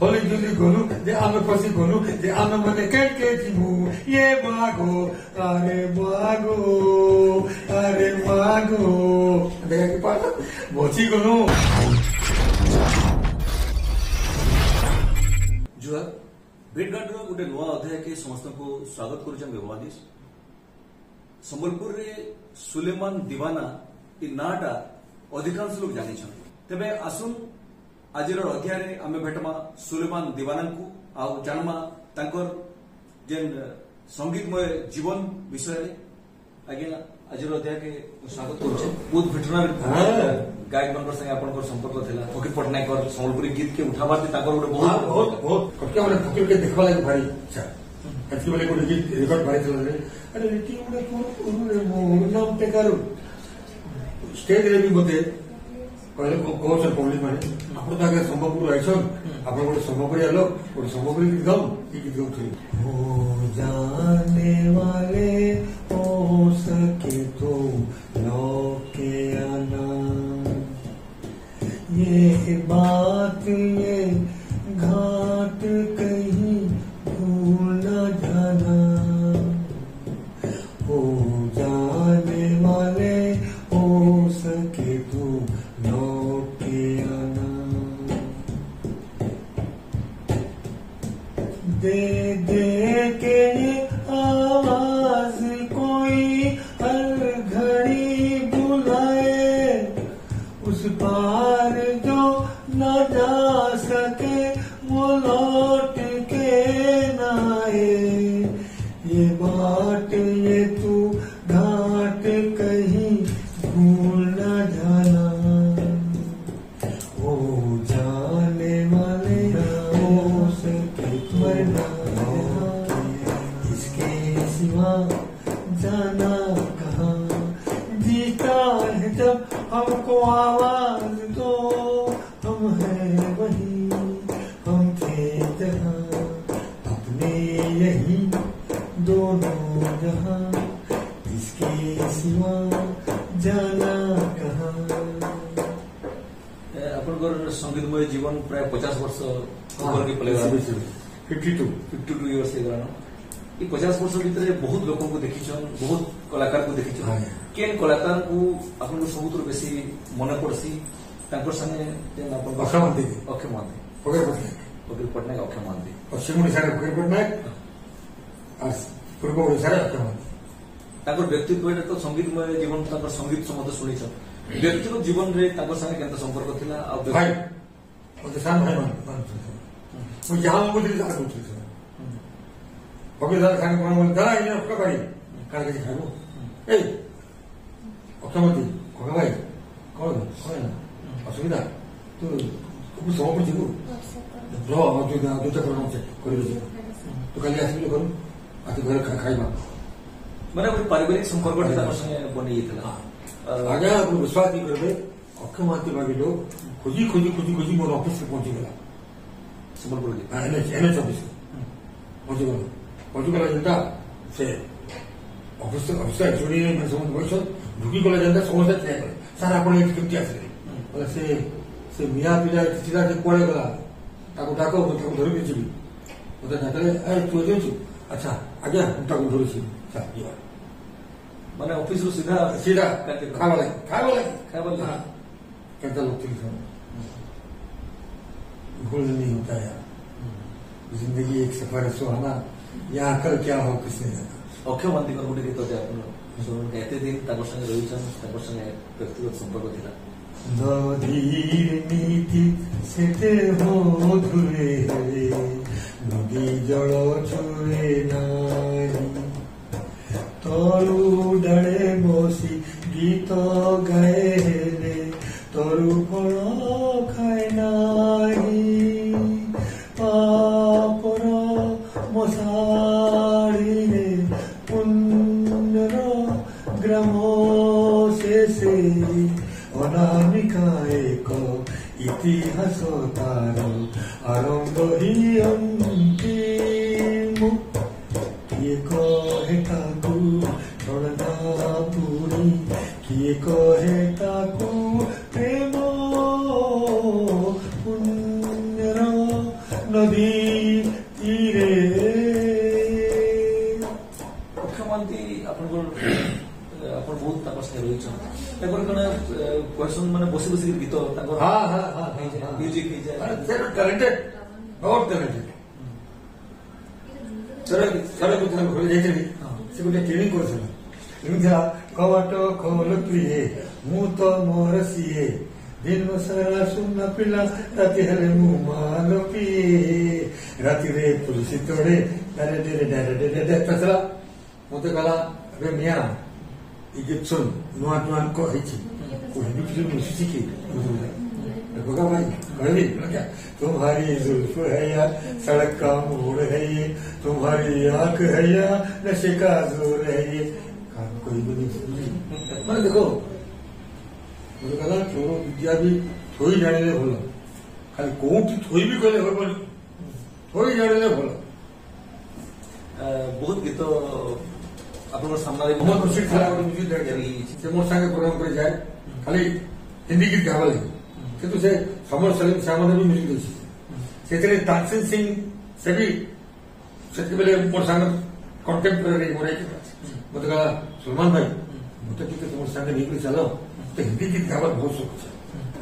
होली जुली गलु जे आमे फसी गलु जे आमे मने के जीवु ये मागो अरे मागो देखा कि पास बची गलु जुहार भेटघाट गोटे नुआ अध्याय के समस्त को स्वागत करुछन बेवादिश संबलपुर रे सुलेमान दीवाना इ नाटा अधिकांश लोग जानी तेबे आसुन आज अध्याय आम भेटमा सुलेमान दीवाना को आ जानमा तांकर जेन संगीतमय जीवन विषय आज्ञा आज अध्याय के स्वागत करुछे बहुत भेटनार गायक बनकर संगे आपन संपर्क थिला फकीर पटनायक संबलपुरी गीत के उठाबार तांकर गोटे बहुत कटके माने फकीर के देखबा लागि भारी इच्छा कटके माने गोटे गीत रिकॉर्ड भारी चला रे अरे की गोटे कोन नाम ते करू स्टेज रे भी मते कहले कौन से पब्लिक माने आपण ताके संबलपुर आइछन आपण गोटे संबलपुरी आलो गोटे संबलपुरी गीत गाऊ की गीत गाऊ थी हो जाने वाले हो सके तो लौके आना ये बात ये घाट कहीं भूल न जाना हो जाने वाले हो सके तो लौटे आना दे दे के आवाज कोई हर घड़ी बुलाए उस पार जो न जा सके वो लौट के न आए ये बाट ये तू घाट कहीं भूल न जाना ओ जाने वाले हो सके मरना इसके सिवा जाना कहाँ जीता है जब हमको आवाज दो हम हैं वही हम थे जहाँ अपने यही दोनों जहाँ इसके सिवा जाना कहाँ आपनकर संगीतमय जीवन प्राय 50 वर्ष ऊपर के पलेगा 52 इयर्स हेगलानो ई 50 वर्ष भीतर बहुत लोगों को देखिछन बहुत कलाकार को देखिछन केन कलाकार को आपन सबुतर बेसी मने पड़सी तांकर संगे जेन आपन अक्षय महांती फकीर पटनायक अक्षय महांती पश्चिम ओडिशा फकीर पटनायक और पूर्व ओडिशा अक्षय महांती तांकर व्यक्तित्व तो संगीतमय जीवन तांकर संगीत समस्त शुनिछन व्यक्तिगत जीवन रे तांकर संगे केनता संपर्क थिला आ भाई ओते सान भाई मान मु जहां बोलली जा बोलली फकीर दादा संगे कोन बोल दादा इन आपका बाड़ी काल के खाबो ए अक्षय महांती कोन भाई कोन असुविधा तू खूब समझ जीवु रो जो चक्र से कर तो काली आसिले करू आते घर खाइबा माने गोटे पारिवारिक संपर्क संगे बनी आगे आप विश्वास नहीं करते अक्षय महांती बाकी लोग खोजी मोर ऑफिस से पहुंची गला संबलपुर एनएच ऑफिस पहुंची गला जनता से ऑफिस एक्चुअली मैं समझ बस ढुकी गला जनता समस्या क्या करे सर आप केमती आसले बोले से मिया पिला सीधा से पड़े गला ताको डाको धरी देछि मते डाकले ए तू देछु अच्छा आज्ञा ताको धरिछि सर ये माने ऑफिस रो सीधा खावा कहता लोग भूल नहीं होता यार जिंदगी एक सफर है सुहाना यहाँ कर क्या हो किसने जाना अक्षय महांती गोटे गीत एते दिन संगे रही संगे व्यक्तिगत संपर्क थिला नदीर नीति सेते हो धुरे रे नदी जल छुए नारी तरू डले बसी गीत गाए रे तरु फल खाए नारी पापर मशाड़ी रे पुण्यर ग्राम शेषे अनामिका एक इतिहास तार आरंभ ही अंतिम किए कहे ताकू पुरी किए कहे ताकू प्रेम पुण्यर नदी तीरे मुख्यमंत्री अपन बहुत रही क्वेश्चन मैंने बसी बसी गीत हाँ हाँ हाँ म्यूजिक टैलेंटेड बहुत टैलेंटेड सड़क से गोटे ट्रेनिंग कर कवाट खोल प्रिये मु तो मोर सीए दिन सारा सुना पिला राति हेले मु मान पिए राति रे पुलिस तोड़े डारे डेरे डारे डेरे पचला मत गला अबे मिया ये सुन नुआ नुआ को हिची को हिंदी फिल्म में सीखी बगा भाई गली क्या तुम्हारी जुल्फ है या सड़क का मोड़ है ये तुम्हारी आंख है या नशे का जोर है ये कोई भी नहीं समझी मैंने देखो मुझे कहा चोरो विद्या भी थोड़ी जाने भल खाली कौटी थोड़ी भी गले हो थोड़ी जाने भल बहुत गीत आपन सामने बहुत खुशी था म्यूजिक से मोर संगे प्रोग्राम कर जाए खाली हिंदी गीत गावा लगे किंतु से समर सलीम श्याम ने भी म्यूजिक देछि से तानसेन सिंह से भी से बेले मोर संगे कंटेम्पररी मोरे मत कहा सलमान भाई मत टिके तुम संगे निकली चलो तो हिंदी गीत गावा बहुत शौक है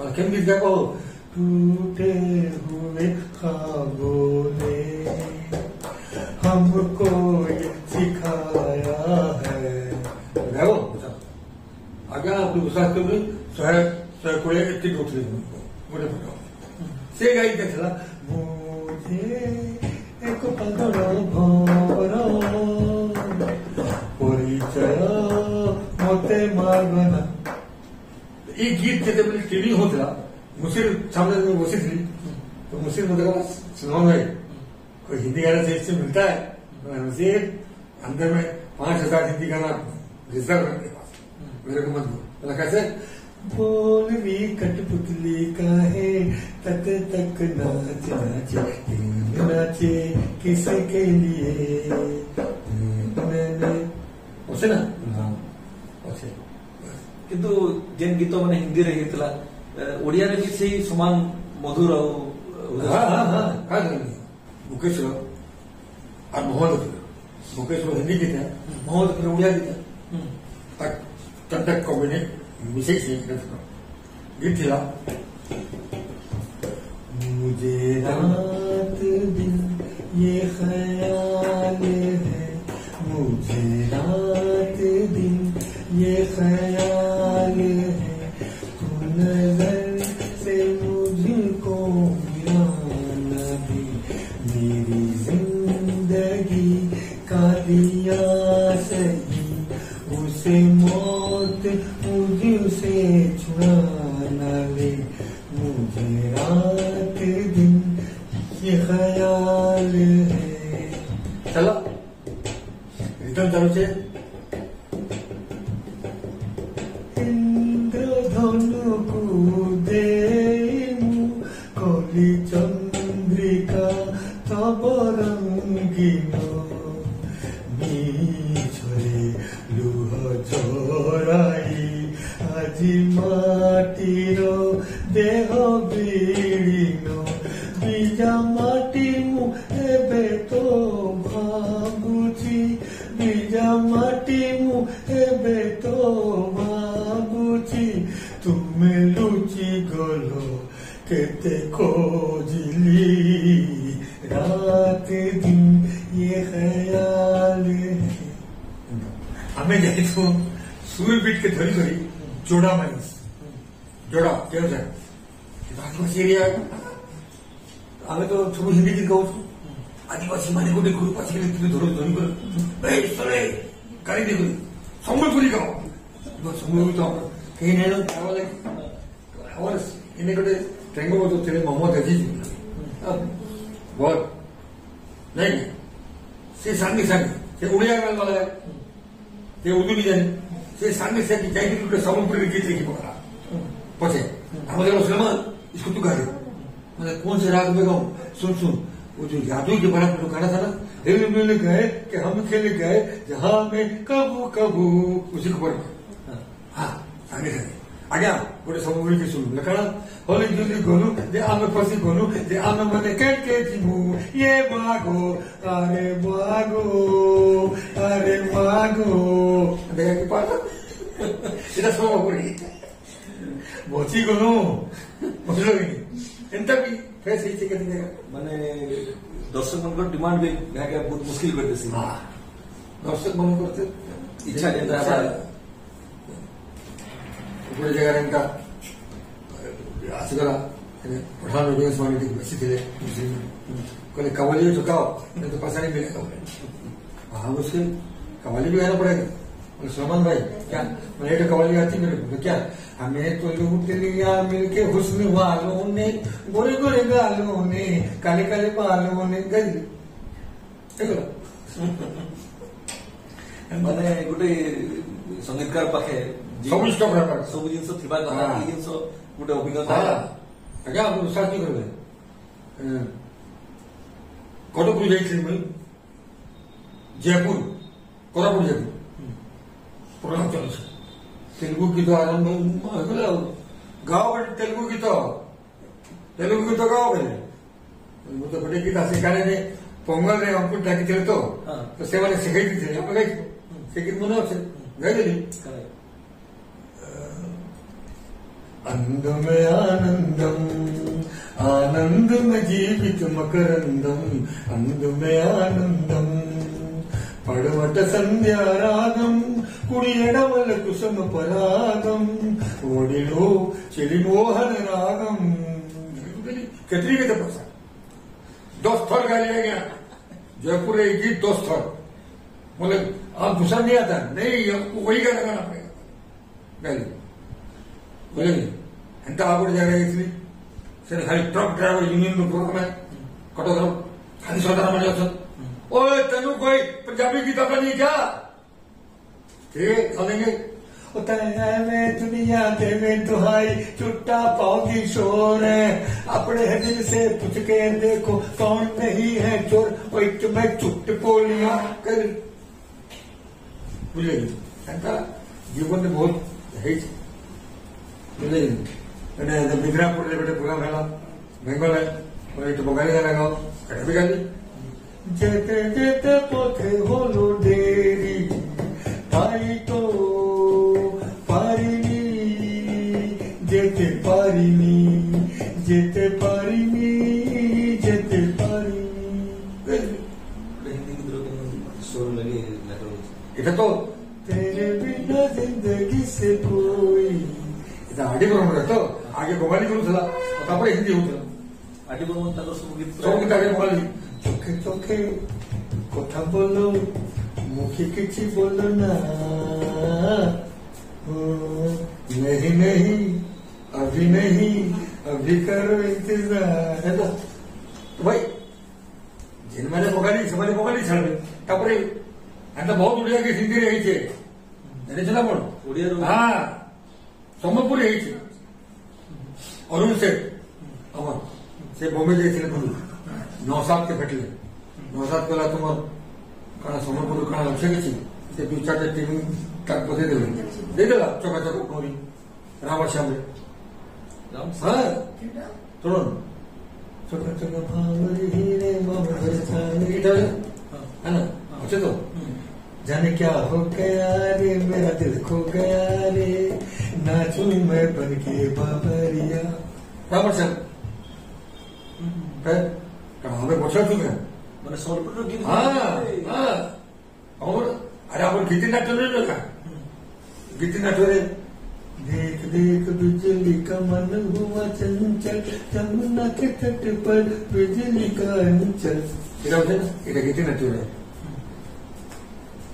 और केम गीत गावा टूटे हुए ख्वाबों ने हमको ये सिखाया है गाओ आगे आप लोग साथ में सहायक कोई इतनी उठ रही मुझे बताओ से गाई देखला मुझे एक पागल भरा परिचय मते मारना ये गीत जब ट्रेनिंग होता मुझे सामने में बसी थी तो मुझे मतलब सुनाओ भाई कोई हिंदी गाना से इससे मिलता है मुझे अंदर में 5,000 हिंदी गाना रिजर्व है मेरे को मत बोल कैसे बोल भी कठपुतली का है तक तक नाचे नाचे नाचे किसके लिए उसे ना उसे किंतु जेन गीत मैंने हिंदी रे हितला ओडिया रे भी सही समान मधुर हाँ हाँ हाँ का मुकेश और मोहम्मद मुकेश हिंदी गीत है मोहम्मद उड़िया गीत है तक कॉम्बिनेट विशेष गीत थिला मुझे रात दिन ये ख्याल है मुझे रात दिन ये ख्याल है तू नजर से मुझको मिलाना भी मेरी जिंदगी का दिया सही उसे मौत मुझसे छुड़ाना ले मुझे रात दिन ये ख्याल है चलो रिटर्न चालू से इंद्रधनु कूदे कोली चंद्रिका तब रंगीनो बिछरे लुह झराई আজি माटीर देह बीड़ीन बीजा माटी मु एबे तो भाबुची बीजा माटी मु एबे तो भाबुची तुमे लुचि गलो केते खोजिली रात दिन ये ख्याल हमें जाए तो सूर्य पीठ के धरी धरी जोड़ा मानिस जोड़ा क्या है आदिवासी एरिया आगे तो सब हिंदी गीत गाँव आदिवासी माने गोटे ग्रुप आसिक धर धरी कर गाड़ी दे सम्बलपुरी गाँव सम्बलपुरी तो कहीं नहीं इन्हें गोटे टेंगो जो थे मोहम्मद अजीज बहुत नहीं से सांगे से उड़िया वाला है से उर्दू भी जाने से सांगे से जाएगी तो सम्बलपुरी गीत लिखी पकड़ा पचे हमारे सलमान इसको तू गा दे मतलब कौन से राग में गाऊं सुन सुन वो जो यादव के बड़ा गाना था ना हिल मिल गए कि हम खेल गए जहां में कबू कबू उसी को पढ़ हाँ सांगे सांगे आज्ञा गोटे सब मिलकर शुणु काରଣ होली जुली गलु जे आमे फसी गलु जे आमे मने के जिमु ये मागो अरे मागो देखा कि पाठ এটা সব করি বচি গলু বুঝলো কি এন্তা भी ফেস হইছে কেতে মানে দর্শক মনकर डिमांड भी भागे बहुत मुश्किल करते सी दर्शक मन करते इच्छा जेता गोटे जगह एंता आसगला पठान रोड में स्वामी बसी थे कहले कवाली चुकाओ नहीं तो पैसा नहीं मिलेगा हाँ उसके कवाली भी आना पड़ेगा सलमान भाई क्या मैंने तो कवाली आती मेरे को क्या हमें तो लूट लिया मिलके हुस्न वालों ने गोरे गोरे गालों ने काले काले बालों ने गई ମାନେ ଗୋଟେ संगीतकार पाखे ସବୁ ଷ୍ଟପ୍ ରହିବା ସବୁ ଜିନିଷ ଥିବା କଥା ହଁ। ଏଇ ଜିନିଷ ଗୋଟେ ଅଭିଜ୍ଞତା ଆଜ୍ଞା ଆପଣ ସାର୍ କି କରିବେ କଟକରୁ ଯାଇଥିଲି ମୁଇଁ ଜୟପୁର କୋରାପୁଟ ଜୟପୁର ପ୍ରୋଗ୍ରାମ ଚାଲୁଛି ତେଲୁଗୁ ଗୀତ ଆରମ୍ଭ ହେଇଗଲା ଆଉ ଗାଓ ଗୋଟେ ତେଲୁଗୁ ଗୀତ ଗାଓ କହିଲେ ମୁଁ ତ ଗୋଟେ ଗୀତ ଆସି କାଳେ ପୋଙ୍ଗଲରେ ଆମକୁ ଡାକିଥିଲେ ତ ସେମାନେ ଶିଖେଇ ଦେଇଥିଲେ ଆମେ ଗାଇଛୁ ସେ ଗୀତ ମନେ ଅଛି ଗାଇଦେଲି अंध में आनंदम आनंद में जीवित मकरंदम अंध में आनंदम पड़वट संध्या रागम कुड़ियडवल कुसुम परागम ओडिलो चिली मोहन रागम कितनी के तपस्या 10 थर गा लिया गया जयपुर एक गीत 10 थर बोले आप दूसरा नहीं आता नहीं वही गाना गाना पड़ेगा गाली बोले एंता आगोटे जगह जाइए से खाली ट्रक ड्राइवर यूनियन में प्रोग्राम है कटक खाली सरदार मैंने अच्छा ओए तेनू कोई पंजाबी गीत बनी क्या ठीक है चलेंगे मैं दुनिया दे में दुहाई चुट्टा पाओगी शोर है अपने दिल से पूछ के देखो कौन नहीं है चोर कोई मैं चुट बोलिया कर बुझे जीवन में बहुत है मिदनापुर गोटे प्रोग्राम है बेंगल है तो बंगाली गाना गाओ कटा भी गाली जेते जेते पथे होलो डेरी ताई तो पारिनी जेते पारिनी जेते पारिनी जेते पारिनी हिंदी गीत स्वर लगे এটা তো तेरे बिना जिंदगी से कोई आगे बरम तो आगे बंगाली करूला हिंदी होता आटी बरम सब गीत आगे बंगाली चोखे चोखे कथा बोलो मुखी किसी बोलो ना नहीं नहीं अभी करो इंतजार है तो भाई जिन मैंने बंगाली छाड़े एंता बहुत उड़िया के हिंदी रही थे चला पड़ हाँ सम्बलपुरी अरुण सेठ अमर से बॉम्बे जाइए नौसाद के भेटले नौसाद कहला तुम कण सम्बलपुर कण अच्छे किसी से 2-4 टीम तक बधे देदेला चौका चौका गौरी रामश्याम हाँ सुनो चौका चौका भावरी हीरे है ना अच्छे तो जाने क्या हो गया रे मेरा दिल खो गया रे नाचू मैं बन के बाबरिया रामश्याम हमें बचा चुके हैं मैंने सोलपुर गीत और अरे आप गीति नाट्य नहीं लगा गीति नाट्य देख देख बिजली का मन हुआ चंचल जमुना के तट पर बिजली का अंचल गीति नाट्य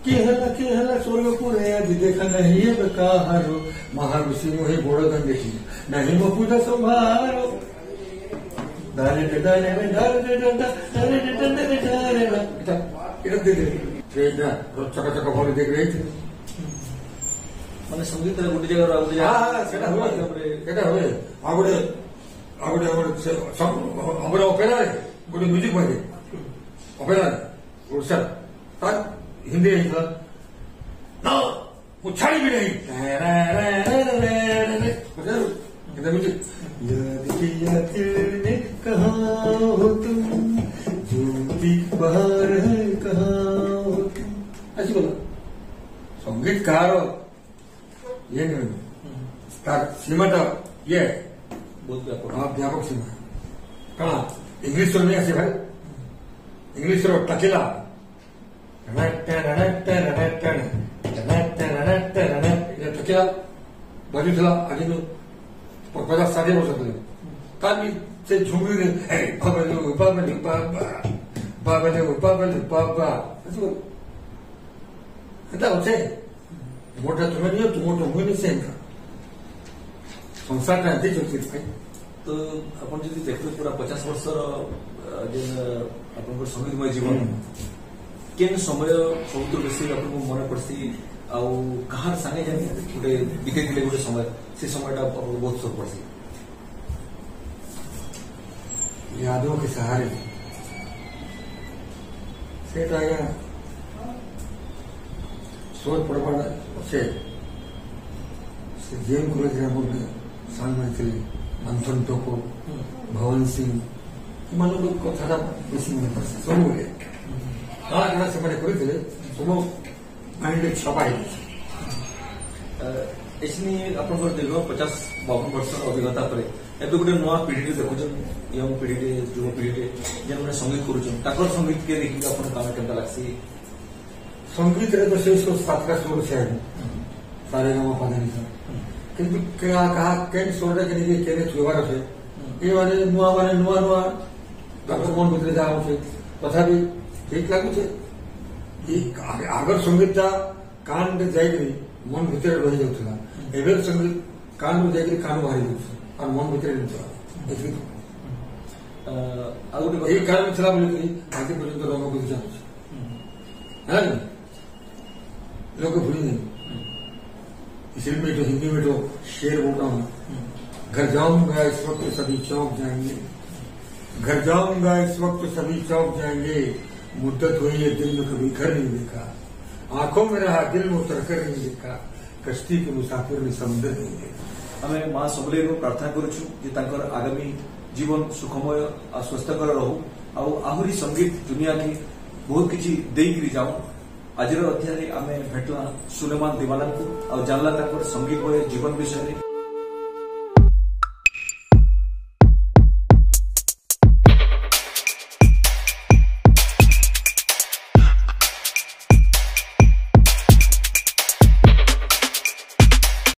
केहला स्वर्गपुर आज देखा नहीं अब कहारो महाऋषि मोहे बोड़गन देखी नहीं वो पूजा संभारो चका चका भले देख रही थी ମାନେ ସଙ୍ଗୀତରେ ଗୋଟେ ଜାଗାରୁ ଆଉ ଗୋଟେ ସେଟା ହୁଏ ଆଉ ଗୋଟେ ଆମର ଅପେରାରେ ଗୋଟେ ମ୍ୟୁଜିକ୍ ବାଜେ ଅପେରାରେ ଓଡ଼ିଶାର ତାର ହିନ୍ଦୀ ହେଇଥିଲା वो छाड़ी भी नहीं याद किया दिल ने कहाँ हो तुम ज्योति बाहर है कहाँ हो तुम ऐसी बोला संगीतकार ये नहीं सीमाटा ये बहुत व्यापक व्यापक सीमा कण इंग्लिश नहीं आसे भाई इंग्लिश टकेला टकेला बाजूला आधी 50-60 वर्ष तले तामी से झुमरी बाबा आता होते मोठा तुम्हें नहीं तू मोठो मुझे नहीं सेम संसार क्रांति चलती है तो अपन जब देखते पूरा 50 वर्ष अपन संगीतमय जीवन केन समय सबुठ बेसी अपन मन पड़सी आउ कहार संगे जानी गोटे बीते गोटे समय से समयटा बहुत शोक पड़सी यादों के सहारे से आया सोच पड़पड़ से जेम कॉलेज सामने चले मंथन टोको भवन सिंह मान कथा बेसी मन पड़े सब कड़ा से सब माइंड छपाई एसनी अपन दीर्घ 50-52 वर्ष अभिज्ञता पर एबे गोटे नुआ पीढ़ी देखुन यंग पीढ़ी युव पीढ़ी जेन संगीत करुन संगीत के देखिए अपन काम केनता लागसी संगीत रे तो से सातटा सुर से सारे गाँव पानी किंतु कहा केन सुर के केने छुवार से ये माने नुआ मन भीतर जाओ तथापि ठीक लगुचे आगर संगीत कान जाए मन भीतर रही जाऊला एवं संगीत कान जाए कान बाहरी जाऊँ और मन भीतर यही कारण था बोले आज पर्यटन रंग को जाऊँ लोग भूली नहीं इसलिए मैं तो हिंदी में तो शेर बोल रहा हूँ घर जाऊंगा इस वक्त सभी चौक जाएंगे घर जाऊंगा इस वक्त सभी चौक जाएंगे मुद्दत हुई है दिल में कभी घर नहीं देखा आंखों में रहा दिल में उतर कर नहीं देखा कश्ती के मुसाफिर ने समुद्र नहीं देखा आम माँ सबले प्रार्थना करुचु आगामी जीवन सुखमय और स्वस्थकर रहू आहरी संगीत दुनिया की बहुत किसी देकरी जाऊँ आज अध्याय आम भेटला सुलेमान दीवाना को जानला संगीतमय जीवन विषय